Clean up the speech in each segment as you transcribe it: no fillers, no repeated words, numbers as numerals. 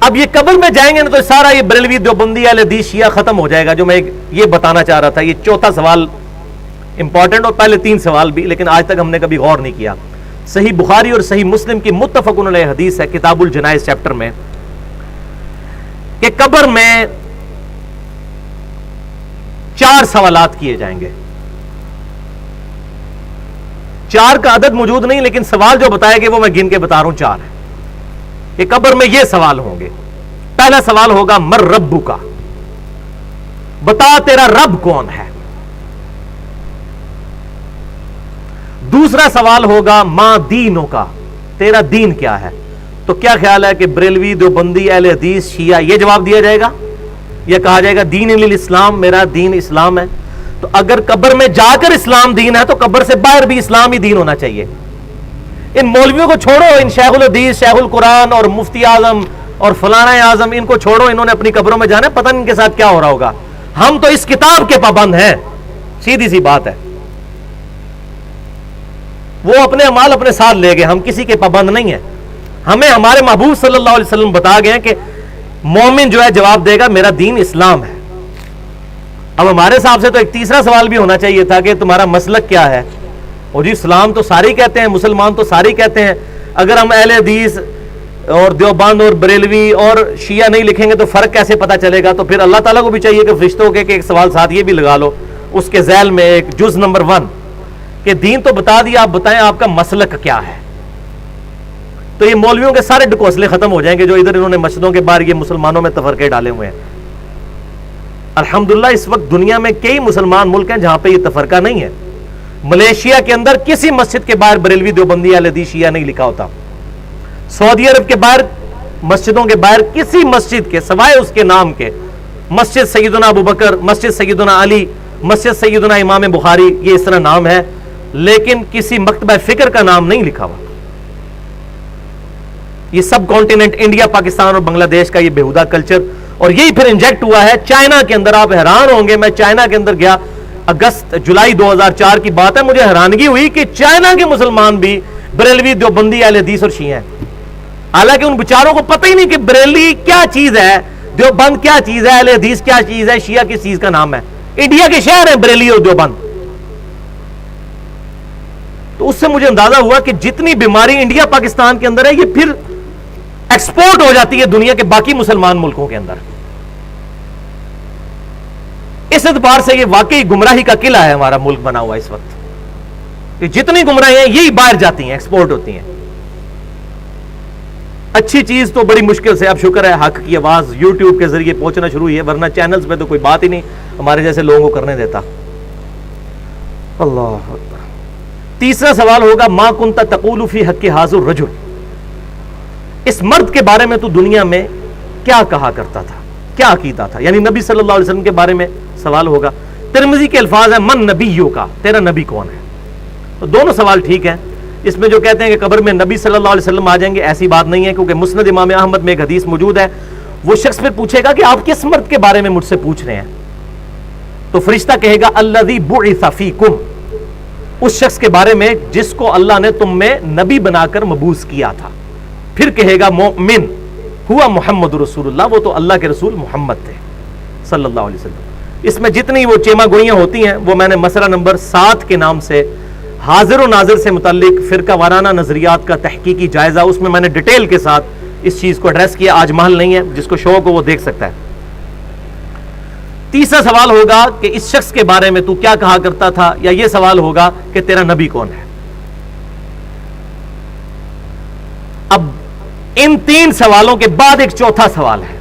اب یہ قبر میں جائیں گے نا تو سارا یہ بریلوی دیوبندی اہل حدیث شیعہ ختم ہو جائے گا. جو میں یہ بتانا چاہ رہا تھا, یہ چوتھا سوال امپورٹنٹ, اور پہلے 3 سوال بھی, لیکن آج تک ہم نے کبھی غور نہیں کیا. صحیح بخاری اور صحیح مسلم کی متفق علیہ حدیث ہے کتاب الجنائز چیپٹر میں کہ قبر میں 4 سوالات کیے جائیں گے. 4 کا عدد موجود نہیں, لیکن سوال جو بتائے گے وہ میں گن کے بتا رہا ہوں 4 ہے. کہ قبر میں یہ سوال ہوں گے. پہلا سوال ہوگا مر ربو کا, بتا تیرا رب کون ہے. دوسرا سوال ہوگا ما دینوں کا, تیرا دین کیا ہے. تو کیا خیال ہے کہ بریلوی دیوبندی اہل حدیث شیعہ یہ جواب دیا جائے گا یا کہا جائے گا دین الاسلام, میرا دین اسلام ہے. تو اگر قبر میں جا کر اسلام دین ہے تو قبر سے باہر بھی اسلام ہی دین ہونا چاہیے. ان مولویوں کو چھوڑو, ان شیخ الحدیث, شیخ القرآن اور مفتی اعظم اور فلانا اعظم, ان کو چھوڑو, انہوں نے اپنی قبروں میں جانا ہے, پتہ نہیں ان کے ساتھ کیا ہو رہا ہوگا. ہم تو اس کتاب کے پابند ہیں, سیدھی سی بات ہے. وہ اپنے اعمال اپنے ساتھ لے گئے, ہم کسی کے پابند نہیں ہیں. ہمیں ہمارے محبوب صلی اللہ علیہ وسلم بتا گئے کہ مومن جو ہے جواب دے گا میرا دین اسلام ہے. اب ہمارے حساب سے تو ایک تیسرا سوال بھی ہونا چاہیے تھا کہ تمہارا مسلک کیا ہے. اور جی اسلام تو سارے ہی کہتے ہیں, مسلمان تو سارے ہی کہتے ہیں. اگر ہم اہل حدیث اور دیوبند اور بریلوی اور شیعہ نہیں لکھیں گے تو فرق کیسے پتہ چلے گا. تو پھر اللہ تعالیٰ کو بھی چاہیے کہ فرشتوں کے ایک سوال ساتھ یہ بھی لگا لو اس کے ذیل میں, ایک جز نمبر 1 کہ دین تو بتا دیا, آپ بتائیں آپ کا مسلک کیا ہے. تو یہ مولویوں کے سارے ڈکوسلے ختم ہو جائیں گے جو ادھر انہوں نے مسجدوں کے باہر یہ مسلمانوں میں تفرقے ڈالے ہوئے ہیں. الحمدللہ اس وقت دنیا میں کئی مسلمان ملک ہیں جہاں پہ یہ تفرقہ نہیں ہے. ملیشیا کے اندر کسی مسجد کے باہر بریلوی دیوبندی اہل حدیث شیعہ نہیں لکھا ہوتا. سعودی عرب کے باہر مسجدوں کے باہر کسی مسجد کے سوائے اس کے نام کے, مسجد سیدنا ابو بکر, مسجد سیدنا علی, مسجد سیدنا امام بخاری, یہ اس طرح نام ہے, لیکن کسی مکتبہ فکر کا نام نہیں لکھا ہوا. یہ سب کانٹیننٹ انڈیا, پاکستان اور بنگلہ دیش کا یہ بےہودہ کلچر, اور یہی پھر انجیکٹ ہوا ہے چائنا کے اندر. آپ حیران ہوں گے, میں چائنا کے اندر گیا, جولائی 2004 کی بات ہے, مجھے حیرانگی ہوئی کہ چائنا کے مسلمان بھی بریلوی دیوبندی اہل حدیث اور شیعہ ہیں. حالانکہ ان بیچاروں کو پتہ ہی نہیں کہ بریلوی کیا چیز ہے, دیوبند کیا چیز ہے, اہل حدیث کیا چیز ہے, شیعہ کس چیز کا نام ہے. انڈیا کے شہر ہیں بریلی اور دیوبند. تو اس سے مجھے اندازہ ہوا کہ جتنی بیماری انڈیا پاکستان کے اندر ہے یہ پھر ایکسپورٹ ہو جاتی ہے دنیا کے باقی مسلمان ملکوں کے اندر. اس اعتبار سے یہ واقعی گمراہی کا قلعہ ہے ہمارا ملک بنا ہوا اس وقت, کہ جتنی گمراہی ہیں یہی باہر جاتی ہیں, ایکسپورٹ ہوتی ہیں. اچھی چیز تو بڑی مشکل سے, اب شکر ہے حق کی آواز یوٹیوب کے ذریعے پہنچنا شروع ہوئی ہے, ورنہ چینلز پہ تو کوئی بات ہی نہیں ہمارے جیسے لوگوں کو کرنے دیتا. اللہ اکبر. تیسرا سوال ہوگا ما کنت تقول فی حق ھذا الرجل, اس مرد کے بارے میں تو دنیا میں کیا کہا کرتا تھا, کیا عقیدہ تھا. یعنی نبی صلی اللہ علیہ وسلم کے بارے میں سوال ہوگا. ترمذی کے الفاظ ہیں من نبیوں کا, تیرا نبی کون ہے. تو دونوں سوال ٹھیک ہیں. اس میں جو کہتے ہیں کہ قبر میں نبی صلی اللہ علیہ وسلم آ جائیں گے, ایسی بات نہیں ہے, کیونکہ مسند امام احمد میں ایک حدیث موجود ہے. وہ شخص پھر پوچھے گا کہ آپ کس مرد کے بارے میں مجھ سے پوچھ رہے ہیں. تو فرشتہ کہے گا الذی بعث فیکم, اس شخص کے بارے میں جس کو اللہ نے تم میں نبی بنا کر مبعوث کیا تھا. پھر کہے گا مومن ہوا محمد رسول اللہ, وہ تو اللہ کے رسول محمد تھے صلی اللہ علیہ وسلم. اس میں جتنی وہ چیما گوئیاں ہوتی ہیں وہ میں نے مسئلہ نمبر 7 کے نام سے حاضر و ناظر سے متعلق فرقہ وارانہ نظریات کا تحقیقی جائزہ, اس میں نے ڈیٹیل کے ساتھ اس چیز کو ایڈریس کیا. آج محل نہیں ہے, جس کو شوق ہو وہ دیکھ سکتا ہے. تیسرا سوال ہوگا کہ اس شخص کے بارے میں تو کیا کہا کرتا تھا, یا یہ سوال ہوگا کہ تیرا نبی کون ہے. اب ان 3 سوالوں کے بعد ایک چوتھا سوال ہے.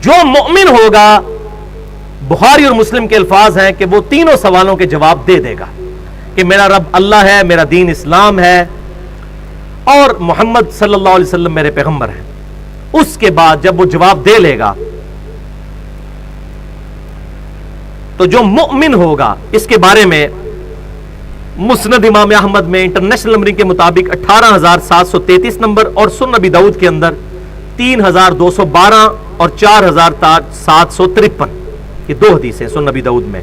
جو مومن ہوگا, بخاری اور مسلم کے الفاظ ہیں کہ وہ تینوں سوالوں کے جواب دے دے گا کہ میرا رب اللہ ہے, میرا دین اسلام ہے, اور محمد صلی اللہ علیہ وسلم میرے پیغمبر ہیں. اس کے بعد جب وہ جواب دے لے گا تو جو مؤمن ہوگا, اس کے بارے میں مسند امام احمد میں انٹرنیشنل نمبرنگ کے مطابق 18,733 نمبر, اور سنن ابی داؤد کے اندر 3,212 اور 4,753, یہ 2 حدیثیں سنن ابی داؤد میں.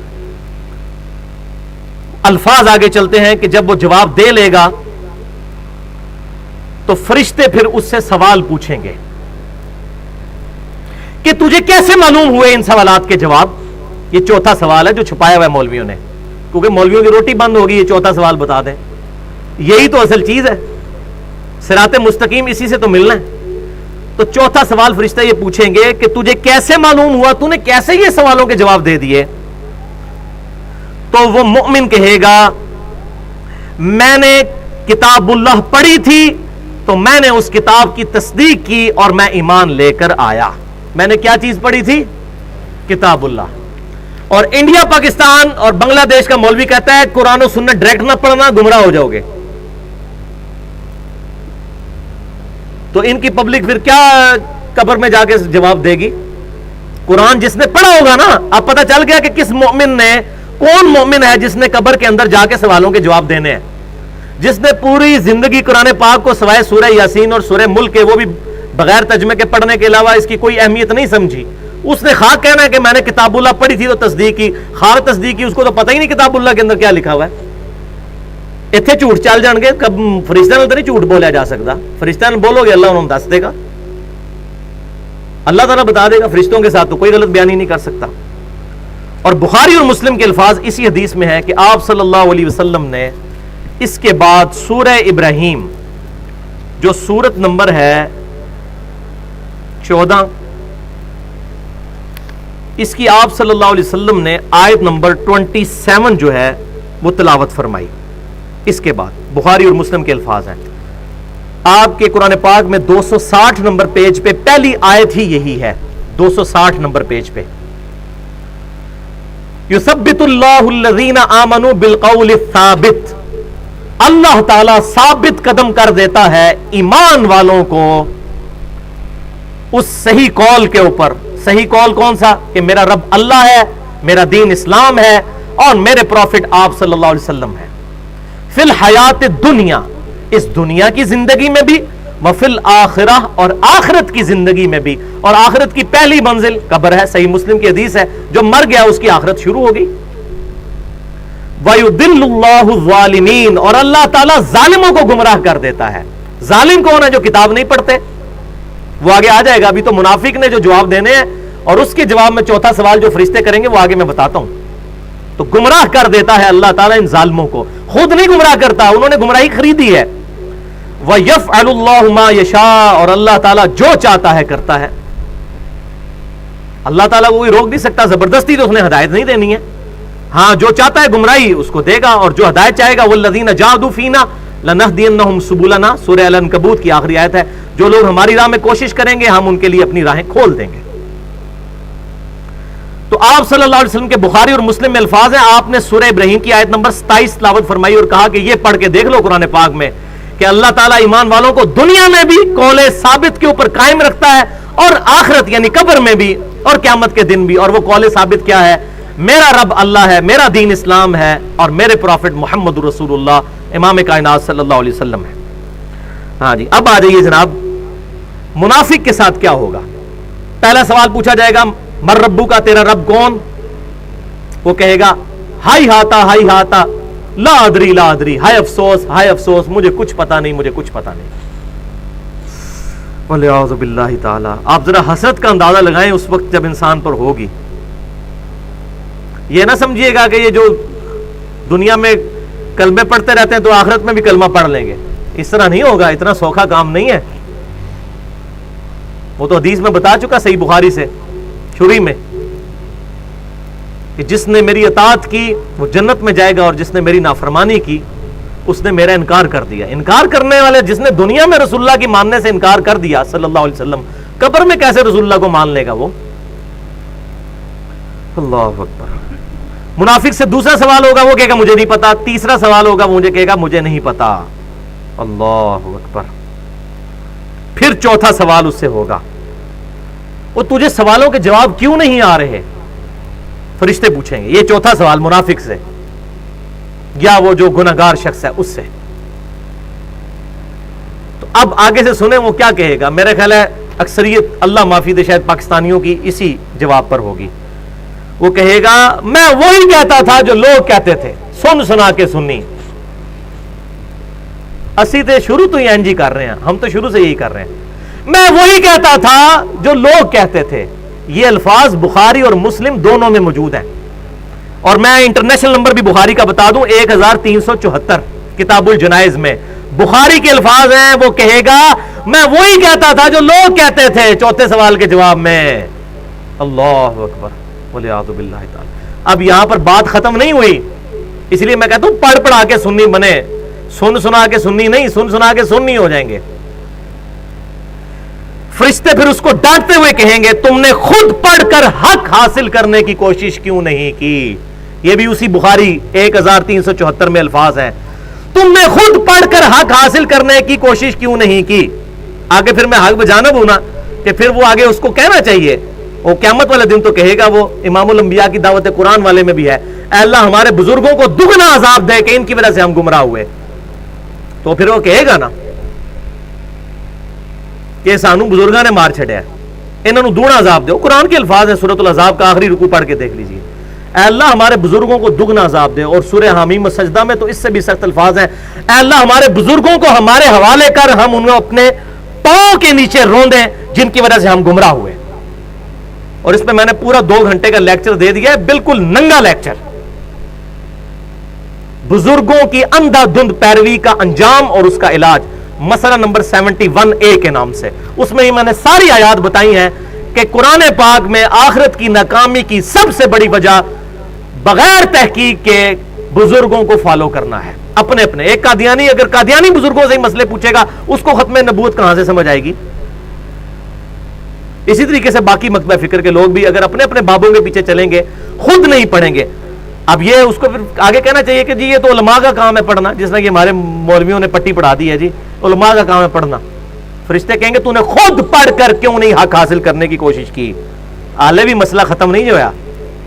الفاظ آگے چلتے ہیں کہ جب وہ جواب دے لے گا تو فرشتے پھر اس سے سوال پوچھیں گے کہ تجھے کیسے معلوم ہوئے ان سوالات کے جواب؟ یہ چوتھا سوال ہے جو چھپایا ہوا ہے مولویوں نے، کیونکہ مولویوں کی روٹی بند ہوگی، یہ چوتھا سوال بتا دیں، یہی تو اصل چیز ہے، صراط مستقیم اسی سے تو ملنا ہے۔ تو چوتھا سوال فرشتہ یہ پوچھیں گے کہ تجھے کیسے معلوم ہوا، تو نے کیسے یہ سوالوں کے جواب دے دیے؟ تو وہ مومن کہے گا میں نے کتاب اللہ پڑھی تھی تو میں نے اس کتاب کی تصدیق کی اور میں ایمان لے کر آیا۔ میں نے کیا چیز پڑھی تھی؟ کتاب اللہ۔ اور انڈیا، پاکستان اور بنگلہ دیش کا مولوی کہتا ہے قرآن و سنت ڈائریکٹ نہ پڑھنا، گمراہ ہو جاؤ گے۔ تو ان کی پبلک پھر کیا قبر میں جا کے جواب دے گی؟ قرآن جس نے پڑھا ہوگا نا، اب پتہ چل گیا کہ کس مومن نے، کون مومن ہے جس نے قبر کے اندر جا کے سوالوں کے جواب دینے ہیں، جس نے پوری زندگی قرآن پاک کو سوائے سورہ یاسین اور سورہ ملک کے، وہ بھی بغیر ترجمے کے پڑھنے کے علاوہ، اس کی کوئی اہمیت نہیں سمجھی۔ اس نے خواہ کہنا ہے کہ میں نے کتاب اللہ پڑھی تھی تو تصدیق کی، خواہ تصدیق کی، اس کو تو پتہ ہی نہیں کتاب اللہ کے اندر کیا لکھا ہوا ہے۔ اتنے جھوٹ چل جان گے، کب فرشتہ نے تو نہیں جھوٹ بولیا جا سکتا، فرشتہ نے بولو گے اللہ انہوں دس دے گا، اللہ تعالیٰ بتا دے گا، فرشتوں کے ساتھ تو کوئی غلط بیانی نہیں کر سکتا۔ اور بخاری اور مسلم کے الفاظ اسی حدیث میں ہے کہ آپ صلی اللہ علیہ وسلم نے اس کے بعد سورہ ابراہیم جو سورت نمبر ہے 14، اس کی آپ صلی اللہ علیہ وسلم نے آیت نمبر 27 جو ہے وہ تلاوت فرمائی۔ اس کے بعد بخاری اور مسلم کے الفاظ ہیں، آپ کے قرآن پاک میں 260 نمبر پیج پہ پہلی آیت ہی یہی ہے، 260 نمبر پیج پہ، یثبت اللہ الذین آمنوا بالقول الثابت، اللہ تعالیٰ ثابت قدم کر دیتا ہے ایمان والوں کو اس صحیح قول کے اوپر۔ صحیح قول کون سا؟ کہ میرا رب اللہ ہے، میرا دین اسلام ہے، اور میرے پروفٹ آپ صلی اللہ علیہ وسلم ہے، فی الحیات دنیا، اس دنیا کی زندگی میں بھی، وفی الآخرہ، اور آخرت کی زندگی میں بھی۔ اور آخرت کی پہلی منزل قبر ہے، صحیح مسلم کی حدیث ہے، جو مر گیا اس کی آخرت شروع ہو گئی۔ وَيُضِلُّ اللَّهُ الظَّالِمِينَ، اور اللہ تعالیٰ ظالموں کو گمراہ کر دیتا ہے۔ ظالم کون ہے؟ جو کتاب نہیں پڑھتے، وہ آگے آ جائے گا، ابھی تو منافق نے جو جواب دینے ہیں، اور اس کے جواب میں چوتھا سوال جو فرشتے کریں گے وہ آگے میں بتاتا ہوں۔ تو گمراہ کر دیتا ہے اللہ تعالیٰ ان ظالموں کو، خود نہیں گمراہ کرتا، انہوں نے گمراہی خریدی ہے۔ وَيَفْعَلُ اللَّهُ مَا يَشَاءُ، اور اللہ تعالیٰ جو چاہتا ہے کرتا ہے۔ اللہ تعالیٰ کوئی روک نہیں سکتا، زبردستی تو اس نے ہدایت نہیں دینی ہے، ہاں جو چاہتا ہے گمراہی اس کو دے گا، اور جو ہدایت چاہے گا وَالَّذِينَ جَاهَدُوا فِينَا لَنَهْدِيَنَّهُمْ سُبُلَنَا، سورہ العنکبوت کی آخری آیت ہے، جو لوگ ہماری راہ میں کوشش کریں گے ہم ان کے لیے اپنی راہیں کھول دیں گے۔ تو آپ صلی اللہ علیہ وسلم کے بخاری اور مسلم میں الفاظ ہیں، آپ نے سورہ ابراہیم کی آیت نمبر 27 تلاوت فرمائی اور کہا کہ یہ پڑھ کے دیکھ لو قرآن پاک میں کہ اللہ تعالیٰ ایمان والوں کو دنیا میں بھی قول ثابت کے اوپر قائم رکھتا ہے، اور آخرت یعنی قبر میں بھی، اور قیامت کے دن بھی۔ اور وہ قول ثابت کیا ہے؟ میرا رب اللہ ہے، میرا دین اسلام ہے، اور میرے پروفٹ محمد رسول اللہ امام کائنات صلی اللہ علیہ وسلم ہے۔ ہاں جی، اب آ جائیے جناب، منافق کے ساتھ کیا ہوگا؟ پہلا سوال پوچھا جائے گا مر ربو کا، تیرا رب کون؟ وہ کہے گا ہائی ہاتا لا ادری لا ادری، ہائے افسوس، مجھے کچھ پتا نہیں، مجھے کچھ پتا نہیں۔ وَلِعَوْذُ بِاللَّهِ تعالی۔ آپ ذرا حسرت کا اندازہ لگائیں اس وقت جب انسان پر ہوگی۔ یہ نہ سمجھیے گا کہ یہ جو دنیا میں کلمے پڑھتے رہتے ہیں تو آخرت میں بھی کلمہ پڑھ لیں گے، اس طرح نہیں ہوگا، اتنا سوکھا کام نہیں ہے۔ وہ تو حدیث میں بتا چکا صحیح بخاری سے شروع میں کہ جس نے میری اطاعت کی وہ جنت میں جائے گا، اور جس نے میری نافرمانی کی اس نے میرا انکار کر دیا۔ انکار کرنے والے، جس نے دنیا میں رسول اللہ کی ماننے سے انکار کر دیا صلی اللہ علیہ وسلم، قبر میں کیسے رسول اللہ کو مان لے گا وہ؟ اللہ اکبر۔ منافق سے دوسرا سوال ہوگا، وہ کہے گا مجھے نہیں پتا۔ تیسرا سوال ہوگا، وہ مجھے کہے گا مجھے نہیں پتا۔ اللہ اکبر۔ پھر چوتھا سوال اس سے ہوگا، وہ تجھے سوالوں کے جواب کیوں نہیں آ رہے؟ فرشتے پوچھیں گے یہ چوتھا سوال منافق سے، یا وہ جو گناہگار شخص ہے اس سے۔ تو اب آگے سے سنیں وہ کیا کہے گا۔ میرا خیال ہے اکثریت اللہ معافی دے شاید پاکستانیوں کی اسی جواب پر ہوگی۔ وہ کہے گا میں وہی کہتا تھا جو لوگ کہتے تھے، سن سنا کے سنی۔ اسی تے شروع تو یہ کر رہے ہیں، ہم تو شروع سے یہی کر رہے ہیں۔ میں وہی کہتا تھا جو لوگ کہتے تھے، یہ الفاظ بخاری اور مسلم دونوں میں موجود ہیں. اور میں انٹرنیشنل نمبر بھی بخاری کا بتا دوں, 1374 کتاب الجنائز میں بخاری کے الفاظ ہیں. وہ کہے گا میں وہی کہتا تھا جو لوگ کہتے تھے چوتھے سوال کے جواب میں. اللہ اکبر والعیاذ باللہ تعالی. اب یہاں پر بات ختم نہیں ہوئی, اس لیے میں کہتا ہوں پڑھ پڑھا کے سنی بنے, سن سنا کے سنی نہیں, سن سنا کے سننی ہو جائیں گے. فرشتے پھر اس کو ڈانٹتے ہوئے کہیں گے تم نے خود پڑھ کر حق حاصل کرنے کی کوشش کیوں نہیں کی. یہ بھی اسی بخاری 1374 میں الفاظ ہیں, تم نے خود پڑھ کر حق حاصل کرنے کی کوشش کیوں نہیں کی. آگے پھر میں حق بجانب ہوں نا, کہ پھر وہ آگے اس کو کہنا چاہیے, وہ قیامت والے دن تو کہے گا, وہ امام الانبیاء کی دعوت قرآن والے میں بھی ہے, اے اللہ ہمارے بزرگوں کو دگنا عذاب دے کہ ان کی وجہ سے ہم گمراہ ہوئے. تو پھر وہ کہے گا نا کہ سانو بزرگاں نے مار چھڑیا, انہوں نے دگنا عذاب دے. قرآن کے الفاظ ہیں, سورۃ العذاب کا آخری رکوع پڑھ کے دیکھ لیجئے, اے اللہ ہمارے بزرگوں کو دگنا عذاب دے. اور سورہ حامیم سجدہ میں تو اس سے بھی سخت الفاظ ہیں, اے اللہ ہمارے بزرگوں کو ہمارے حوالے کر, ہم انہیں اپنے پاؤں کے نیچے روندیں جن کی وجہ سے ہم گمراہ ہوئے. اور اس میں میں نے پورا 2 گھنٹے کا لیکچر دے دیا ہے, بالکل ننگا لیکچر, بزرگوں کی اندھا دھند پیروی کا انجام اور اس کا علاج, مسئلہ نمبر 71A کے نام سے. اس میں ہی میں نے ساری آیات بتائی ہیں کہ قرآن پاک میں آخرت کی ناکامی کی سب سے بڑی وجہ بغیر تحقیق کے بزرگوں کو فالو کرنا ہے اپنے اپنے. ایک قادیانی اگر قادیانی بزرگوں سے ہی مسئلے پوچھے گا, اس کو ختم نبوت کہاں سے سمجھ آئے گی؟ اسی طریقے سے باقی مکتبہ فکر کے لوگ بھی اگر اپنے اپنے بابوں کے پیچھے چلیں گے, خود نہیں پڑھیں گے. اب یہ اس کو پھر آگے کہنا چاہیے کہ جی یہ تو علماء کا کام ہے پڑھنا, جس طرح کہ ہمارے مولویوں نے پٹی پڑھا دی ہے, جی علماء کا کام ہے پڑھنا. فرشتے کہیں گے تو نے خود پڑھ کر کیوں نہیں حق حاصل کرنے کی کوشش کی. آلے بھی مسئلہ ختم نہیں ہوا.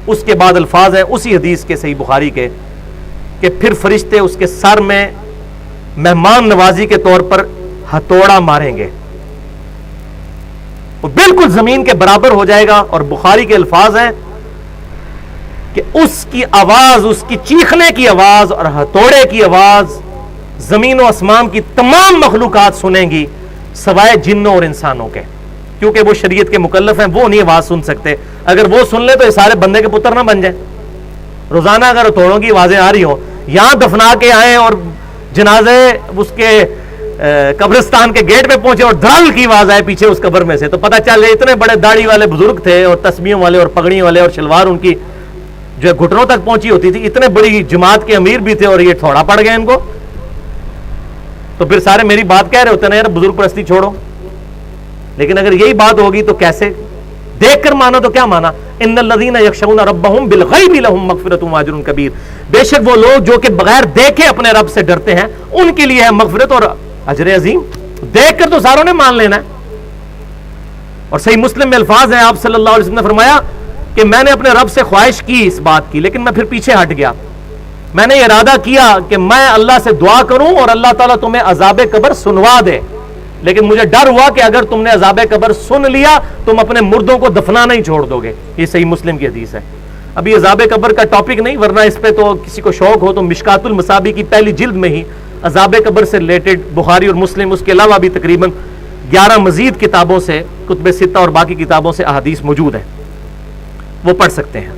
اس کے بعد الفاظ ہیں اسی حدیث کے صحیح بخاری کے, کہ پھر فرشتے اس کے سر میں مہمان نوازی کے طور پر ہتھوڑا ماریں گے, وہ بالکل زمین کے برابر ہو جائے گا. اور بخاری کے الفاظ ہیں کہ اس کی آواز, اس کی چیخنے کی آواز اور ہتھوڑے کی آواز زمین و آسمان کی تمام مخلوقات سنیں گی سوائے جنوں اور انسانوں کے, کیونکہ وہ شریعت کے مکلف ہیں, وہ نہیں آواز سن سکتے. اگر وہ سن لے تو یہ سارے بندے کے پتر نہ بن جائیں. روزانہ اگر ہتھوڑوں کی آوازیں آ رہی ہوں, یہاں دفنا کے آئیں اور جنازے اس کے قبرستان کے گیٹ پہ پہنچے اور دھڑل کی آواز آئے پیچھے اس قبر میں سے, تو پتہ چل جائے اتنے بڑے داڑھی والے بزرگ تھے اور تسبیحوں والے اور پگڑیوں والے اور شلوار ان کی جو گھٹنوں تک پہنچی ہوتی تھی, اتنے بڑی جماعت کے امیر بھی تھے اور یہ تھوڑا پڑ گیا ان کو. تو پھر سارے میری بات کہہ رہے ہوتے ہیں یار بزرگ پرستی چھوڑو. لیکن اگر یہی بات ہوگی تو کیسے دیکھ کر مانا تو کیا مانا, ان الذین یخشون ربهم بالغیب لهم مغفرۃ واجر کبیر, بے شک وہ لوگ جو کہ بغیر دیکھے اپنے رب سے ڈرتے ہیں ان کے لیے ہے مغفرت اور اجر عظیم. دیکھ کر تو ساروں نے مان لینا ہے. اور صحیح مسلم میں الفاظ ہیں, آپ صلی اللہ علیہ وسلم نے فرمایا کہ میں نے اپنے رب سے خواہش کی اس بات کی, لیکن میں پھر پیچھے ہٹ گیا. میں نے ارادہ کیا کہ میں اللہ سے دعا کروں اور اللہ تعالیٰ تمہیں عذاب قبر سنوا دے, لیکن مجھے ڈر ہوا کہ اگر تم نے عذاب قبر سن لیا تم اپنے مردوں کو دفنانا ہی چھوڑ دو گے. یہ صحیح مسلم کی حدیث ہے. ابھی عذاب قبر کا ٹاپک نہیں, ورنہ اس پہ تو کسی کو شوق ہو تو مشکات المصابیح کی پہلی جلد میں ہی عذاب قبر سے ریلیٹڈ بخاری اور مسلم, اس کے علاوہ بھی تقریباً 11 مزید کتابوں سے, کتب ستہ اور باقی کتابوں سے احادیث موجود ہیں, وہ پڑھ سکتے ہیں.